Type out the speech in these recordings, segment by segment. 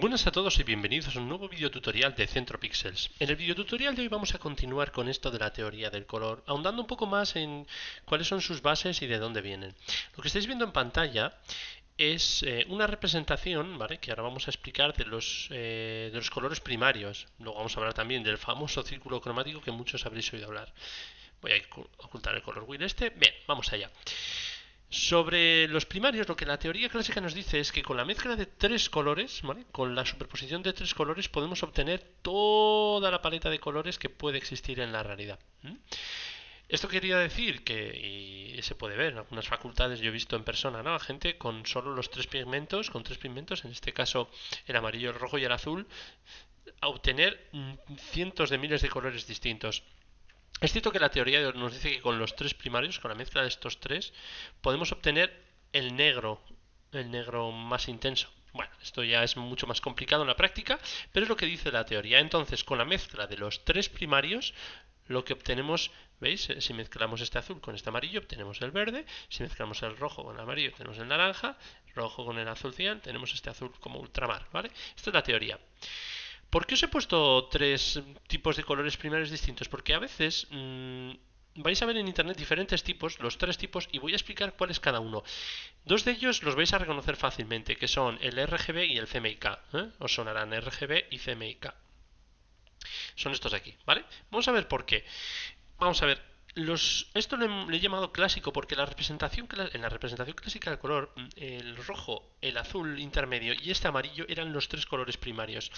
Buenas a todos y bienvenidos a un nuevo video tutorial de Centro Pixels. En el video tutorial de hoy vamos a continuar con esto de la teoría del color, ahondando un poco más en cuáles son sus bases y de dónde vienen. Lo que estáis viendo en pantalla es una representación, ¿vale?, que ahora vamos a explicar de los colores primarios. Luego vamos a hablar también del famoso círculo cromático que muchos habréis oído hablar. Voy a ocultar el color wheel este. Bien, vamos allá. Sobre los primarios, lo que la teoría clásica nos dice es que con la mezcla de tres colores, ¿vale?, con la superposición de tres colores, podemos obtener toda la paleta de colores que puede existir en la realidad. Esto quería decir que, y se puede ver en algunas facultades, yo he visto en persona, ¿no?, a gente con solo los con tres pigmentos, en este caso el amarillo, el rojo y el azul, a obtener cientos de miles de colores distintos. Es cierto que la teoría nos dice que con los tres primarios, con la mezcla de estos tres, podemos obtener el negro más intenso. Bueno, esto ya es mucho más complicado en la práctica, pero es lo que dice la teoría. Entonces, con la mezcla de los tres primarios, lo que obtenemos, ¿veis? Si mezclamos este azul con este amarillo, obtenemos el verde. Si mezclamos el rojo con el amarillo, obtenemos el naranja. Rojo con el azul cian, tenemos este azul como ultramar, ¿vale? Esto es la teoría. ¿Por qué os he puesto tres tipos de colores primarios distintos? Porque a veces vais a ver en internet diferentes tipos, los tres tipos, y voy a explicar cuál es cada uno. Dos de ellos los vais a reconocer fácilmente, que son el RGB y el CMYK. Os sonarán RGB y CMYK. Son estos de aquí, ¿vale? Vamos a ver por qué. Vamos a ver. Esto le he llamado clásico porque en la representación clásica del color, el rojo, el azul intermedio y este amarillo eran los tres colores primarios.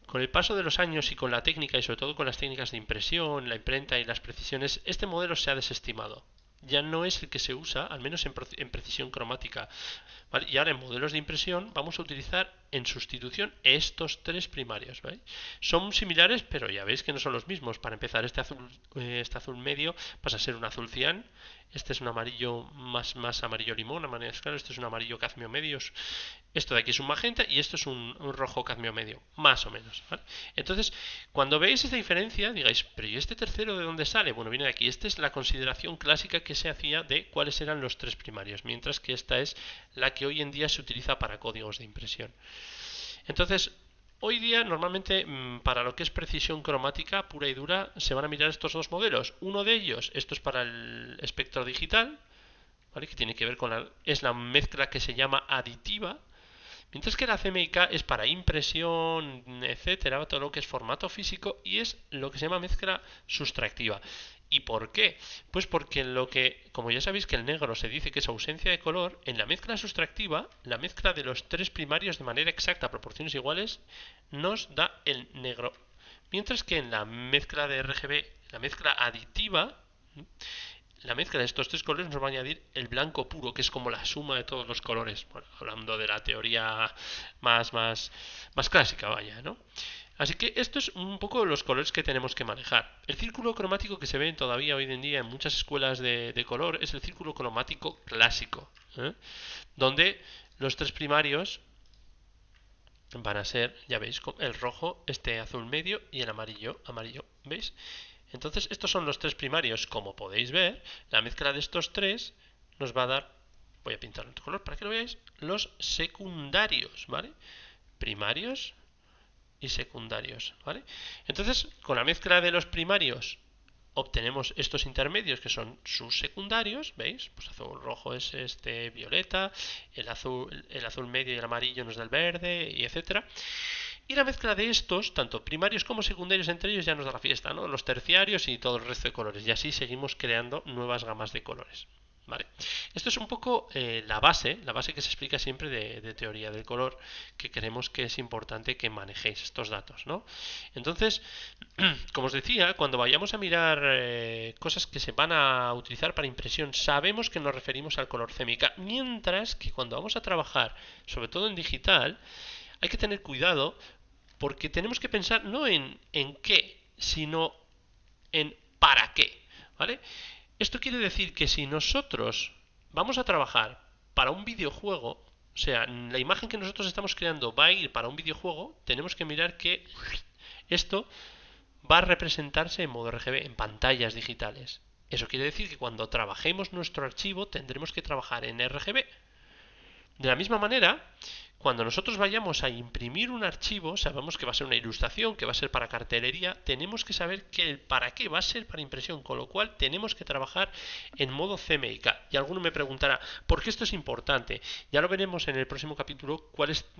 Con el paso de los años y con la técnica, y sobre todo con las técnicas de impresión, la imprenta y las precisiones, este modelo se ha desestimado. Ya no es el que se usa, al menos en precisión cromática. ¿Vale? Y ahora en modelos de impresión vamos a utilizar en sustitución estos tres primarios. ¿Vale? Son similares, pero ya veis que no son los mismos. Para empezar, este azul medio pasa a ser un azul cian. Este es un amarillo más amarillo limón, claro. Este es un amarillo cadmio medio. Esto de aquí es un magenta y esto es un rojo cadmio medio, más o menos. ¿Vale? Entonces, cuando veis esta diferencia, digáis, pero ¿y este tercero de dónde sale? Bueno, viene de aquí. Esta es la consideración clásica que se hacía de cuáles eran los tres primarios, mientras que esta es la que hoy en día se utiliza para códigos de impresión. Entonces, hoy día normalmente para lo que es precisión cromática pura y dura se van a mirar estos dos modelos. Uno de ellos, esto es para el espectro digital, ¿vale?, que tiene que ver con es la mezcla que se llama aditiva. Mientras que la CMYK es para impresión, etcétera, todo lo que es formato físico, y es lo que se llama mezcla sustractiva. ¿Y por qué? Pues porque como ya sabéis que el negro se dice que es ausencia de color, en la mezcla sustractiva, la mezcla de los tres primarios de manera exacta, a proporciones iguales, nos da el negro. Mientras que en la mezcla de RGB, la mezcla aditiva, la mezcla de estos tres colores nos va a añadir el blanco puro, que es como la suma de todos los colores. Bueno, hablando de la teoría más clásica, vaya, ¿no? Así que esto es un poco los colores que tenemos que manejar. El círculo cromático que se ve todavía hoy en día en muchas escuelas de color es el círculo cromático clásico, donde los tres primarios van a ser, ya veis, el rojo, este azul medio y el amarillo, ¿veis? Entonces estos son los tres primarios. Como podéis ver, la mezcla de estos tres nos va a dar, voy a pintarlo en otro color para que lo veáis, los secundarios, ¿vale? Primarios y secundarios, ¿vale? Entonces, con la mezcla de los primarios obtenemos estos intermedios que son sus secundarios, ¿veis? Pues azul rojo es este violeta, el azul medio y el amarillo nos da el verde, y etcétera. Y la mezcla de estos, tanto primarios como secundarios entre ellos, ya nos da la fiesta, ¿no? Los terciarios y todo el resto de colores. Y así seguimos creando nuevas gamas de colores. ¿Vale? Esto es un poco la base que se explica siempre de teoría del color, que creemos que es importante que manejéis estos datos, ¿no? Entonces, como os decía, cuando vayamos a mirar cosas que se van a utilizar para impresión, sabemos que nos referimos al color CMYK, mientras que cuando vamos a trabajar, sobre todo en digital, hay que tener cuidado porque tenemos que pensar no en qué, sino en para qué, ¿vale? Esto quiere decir que si nosotros vamos a trabajar para un videojuego, o sea, la imagen que nosotros estamos creando va a ir para un videojuego, tenemos que mirar que esto va a representarse en modo RGB, en pantallas digitales. Eso quiere decir que cuando trabajemos nuestro archivo tendremos que trabajar en RGB. De la misma manera, cuando nosotros vayamos a imprimir un archivo, sabemos que va a ser una ilustración, que va a ser para cartelería, tenemos que saber que el para qué va a ser para impresión, con lo cual tenemos que trabajar en modo CMYK. Y alguno me preguntará, ¿por qué esto es importante? Ya lo veremos en el próximo capítulo,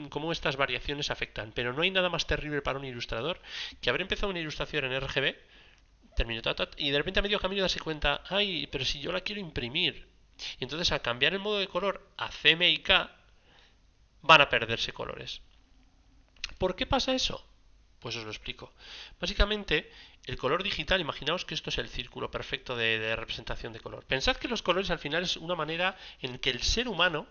cómo estas variaciones afectan, pero no hay nada más terrible para un ilustrador que haber empezado una ilustración en RGB, terminó, y de repente a medio camino darse cuenta, ay, pero si yo la quiero imprimir. Y entonces al cambiar el modo de color a CMYK, van a perderse colores. ¿Por qué pasa eso? Pues os lo explico. Básicamente, el color digital, imaginaos que esto es el círculo perfecto de representación de color. Pensad que los colores al final es una manera en que el ser humano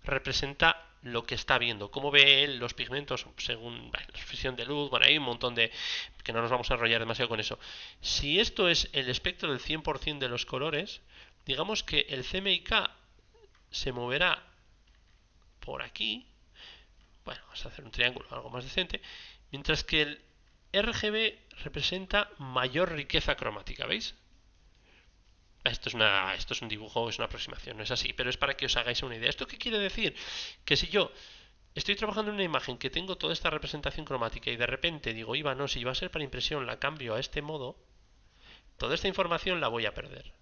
representa lo que está viendo, cómo ve él los pigmentos según la reflexión de luz, bueno, hay un montón de... que no nos vamos a enrollar demasiado con eso. Si esto es el espectro del 100% de los colores, digamos que el CMYK se moverá por aquí, bueno, vamos a hacer un triángulo algo más decente, mientras que el RGB representa mayor riqueza cromática, ¿veis? Esto es un dibujo, es una aproximación, no es así, pero es para que os hagáis una idea. ¿Esto qué quiere decir? Que si yo estoy trabajando en una imagen que tengo toda esta representación cromática y de repente digo, iba, no, si va a ser para impresión, la cambio a este modo, toda esta información la voy a perder.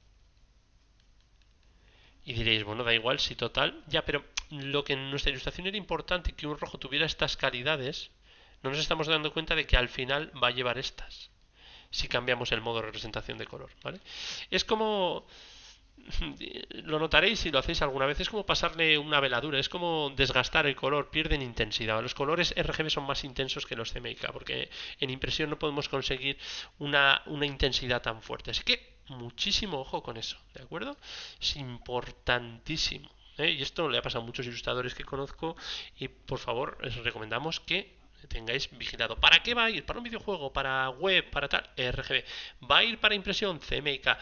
Y diréis, bueno, da igual si total, ya, pero lo que en nuestra ilustración era importante que un rojo tuviera estas calidades, no nos estamos dando cuenta de que al final va a llevar estas, si cambiamos el modo de representación de color, ¿vale? Es como, lo notaréis si lo hacéis alguna vez, es como pasarle una veladura, es como desgastar el color, pierden intensidad. Los colores RGB son más intensos que los CMYK, porque en impresión no podemos conseguir una intensidad tan fuerte. Así que muchísimo ojo con eso, ¿de acuerdo? Es importantísimo. Y esto le ha pasado a muchos ilustradores que conozco y por favor les recomendamos que tengáis vigilado. ¿Para qué va a ir? ¿Para un videojuego? ¿Para web? ¿Para tal? RGB. ¿Va a ir para impresión? CMYK.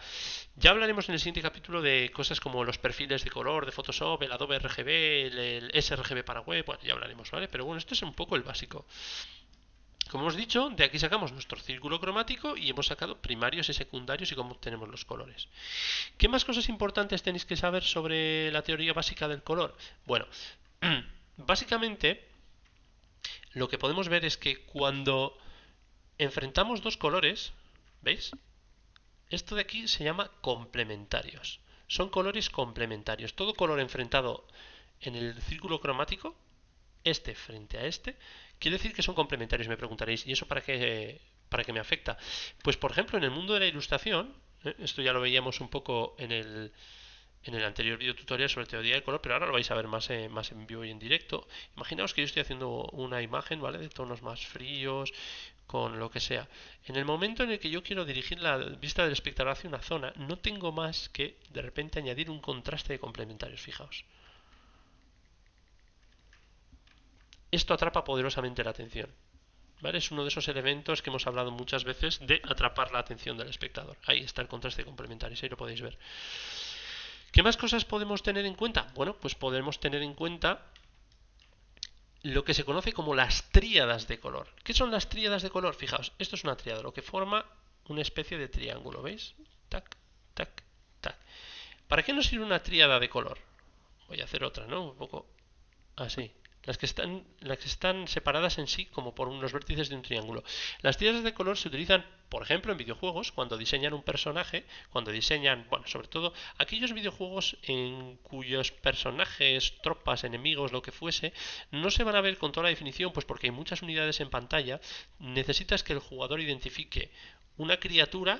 Ya hablaremos en el siguiente capítulo de cosas como los perfiles de color de Photoshop, el Adobe RGB, el sRGB para web. Bueno, ya hablaremos, ¿vale? Pero bueno, esto es un poco el básico. Como hemos dicho, de aquí sacamos nuestro círculo cromático y hemos sacado primarios y secundarios y cómo obtenemos los colores. ¿Qué más cosas importantes tenéis que saber sobre la teoría básica del color? Bueno, básicamente lo que podemos ver es que cuando enfrentamos dos colores, ¿veis? Esto de aquí se llama complementarios. Son colores complementarios. Todo color enfrentado en el círculo cromático, este frente a este, quiere decir que son complementarios. Me preguntaréis, ¿y eso para qué me afecta? Pues por ejemplo, en el mundo de la ilustración, esto ya lo veíamos un poco en el anterior video tutorial sobre teoría del color, pero ahora lo vais a ver más en vivo y en directo. Imaginaos que yo estoy haciendo una imagen, ¿vale? De tonos más fríos, con lo que sea. En el momento en el que yo quiero dirigir la vista del espectador hacia una zona, no tengo más que de repente añadir un contraste de complementarios, fijaos. Esto atrapa poderosamente la atención. ¿Vale? Es uno de esos elementos que hemos hablado muchas veces de atrapar la atención del espectador. Ahí está el contraste de complementarios, ahí lo podéis ver. ¿Qué más cosas podemos tener en cuenta? Bueno, pues podemos tener en cuenta lo que se conoce como las tríadas de color. ¿Qué son las tríadas de color? Fijaos, esto es una tríada, lo que forma una especie de triángulo, ¿veis? Tac, tac, tac. ¿Para qué nos sirve una tríada de color? Voy a hacer otra, ¿no? Un poco así. Las que están separadas en sí como por unos vértices de un triángulo. Las tríadas de color se utilizan, por ejemplo, en videojuegos, cuando diseñan un personaje, cuando diseñan, bueno, sobre todo aquellos videojuegos en cuyos personajes, tropas, enemigos, lo que fuese, no se van a ver con toda la definición, pues porque hay muchas unidades en pantalla, necesitas que el jugador identifique una criatura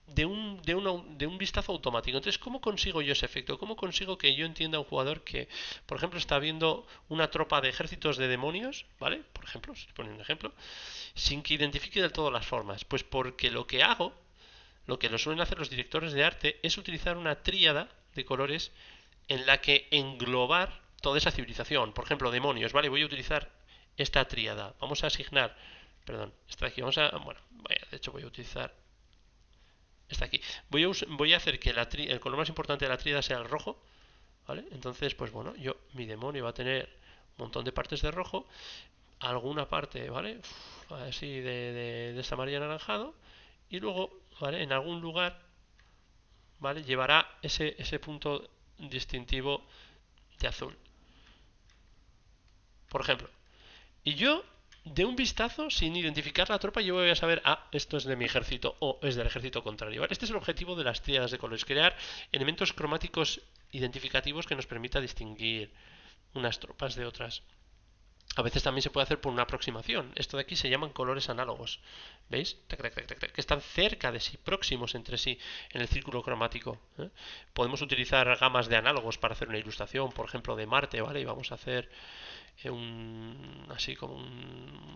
de un vistazo automático. Entonces, ¿cómo consigo yo ese efecto? ¿Cómo consigo que yo entienda a un jugador que, por ejemplo, está viendo una tropa de ejércitos de demonios, ¿vale? Por ejemplo, si pone un ejemplo, sin que identifique del todo las formas. Pues porque lo que hago, lo que lo suelen hacer los directores de arte, es utilizar una tríada de colores en la que englobar toda esa civilización. Por ejemplo, demonios, ¿vale? Voy a utilizar esta tríada. Vamos a asignar, perdón, esta de aquí, vamos a, bueno, vaya, de hecho voy a utilizar está aquí. Voy a hacer que el color más importante de la tríada sea el rojo, ¿vale? Entonces, pues bueno, mi demonio va a tener un montón de partes de rojo, alguna parte, ¿vale? Así de este amarillo anaranjado, y luego, ¿vale? En algún lugar, ¿vale? Llevará ese punto distintivo de azul. por ejemplo. Y yo, de un vistazo, sin identificar la tropa, yo voy a saber, esto es de mi ejército o es del ejército contrario. ¿Vale? Este es el objetivo de las tríadas de colores, crear elementos cromáticos identificativos que nos permita distinguir unas tropas de otras. A veces también se puede hacer por una aproximación. Esto de aquí se llaman colores análogos. ¿Veis? Que están cerca de sí, próximos entre sí en el círculo cromático. Podemos utilizar gamas de análogos para hacer una ilustración, por ejemplo, de Marte, ¿vale? Y vamos a hacer así como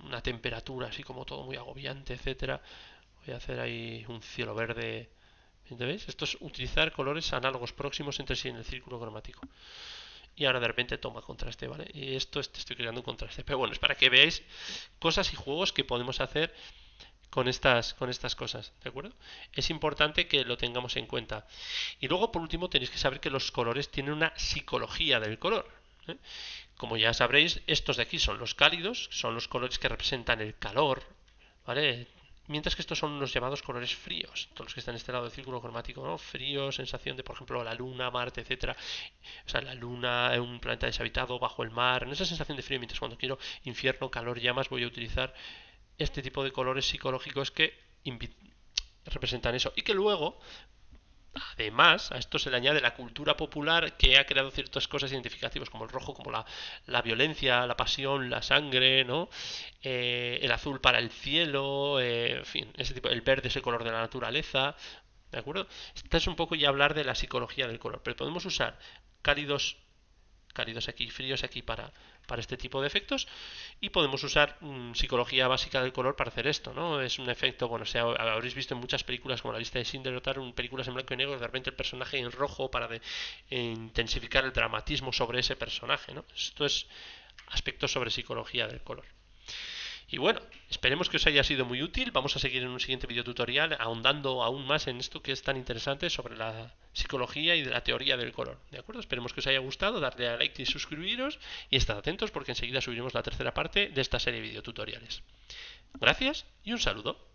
una temperatura, así como todo muy agobiante, etcétera. Voy a hacer ahí un cielo verde. ¿Veis? Esto es utilizar colores análogos próximos entre sí en el círculo cromático. Y ahora de repente toma contraste, ¿vale? Y esto estoy creando un contraste. Pero bueno, es para que veáis cosas y juegos que podemos hacer con estas cosas, ¿de acuerdo? Es importante que lo tengamos en cuenta. Y luego, por último, tenéis que saber que los colores tienen una psicología del color. ¿eh? Como ya sabréis, estos de aquí son los cálidos, son los colores que representan el calor, ¿vale? Mientras que estos son los llamados colores fríos, todos los que están en este lado del círculo cromático, ¿no? Frío, sensación de, por ejemplo, la luna, Marte, etcétera. O sea, la luna, un planeta deshabitado, bajo el mar, en esa sensación de frío, mientras cuando quiero infierno, calor, llamas, voy a utilizar este tipo de colores psicológicos que representan eso. Y que luego, además, a esto se le añade la cultura popular que ha creado ciertas cosas identificativas, como el rojo, como la violencia, la pasión, la sangre, ¿no? El azul para el cielo, en fin, ese tipo, el verde es el color de la naturaleza, ¿de acuerdo? Esto es un poco ya hablar de la psicología del color, pero podemos usar cálidos aquí, fríos aquí para este tipo de efectos y podemos usar psicología básica del color para hacer esto, ¿no? Es un efecto, bueno, habréis visto en muchas películas como la lista de Schindler o tal, películas en blanco y negro, de repente el personaje en rojo para intensificar el dramatismo sobre ese personaje, ¿no? Esto es aspectos sobre psicología del color. Y bueno, esperemos que os haya sido muy útil. Vamos a seguir en un siguiente video tutorial ahondando aún más en esto que es tan interesante sobre la psicología y de la teoría del color. ¿De acuerdo? Esperemos que os haya gustado, darle a like y suscribiros y estad atentos porque enseguida subiremos la tercera parte de esta serie de videotutoriales. Gracias y un saludo.